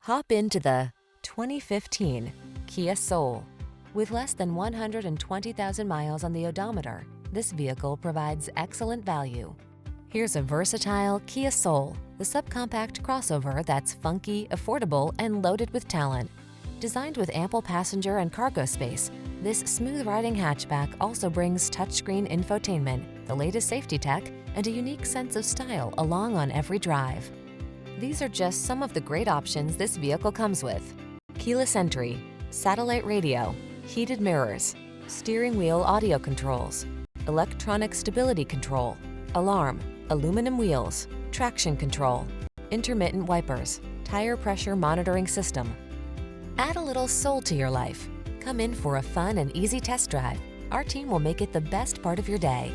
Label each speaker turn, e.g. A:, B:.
A: Hop into the 2015 Kia Soul. With less than 120,000 miles on the odometer, this vehicle provides excellent value. Here's a versatile Kia Soul, the subcompact crossover that's funky, affordable, and loaded with talent. Designed with ample passenger and cargo space, this smooth-riding hatchback also brings touchscreen infotainment, the latest safety tech, and a unique sense of style along on every drive. These are just some of the great options this vehicle comes with: keyless entry, satellite radio, heated mirrors, steering wheel audio controls, electronic stability control, alarm, aluminum wheels, traction control, intermittent wipers, tire pressure monitoring system. Add a little soul to your life. Come in for a fun and easy test drive. Our team will make it the best part of your day.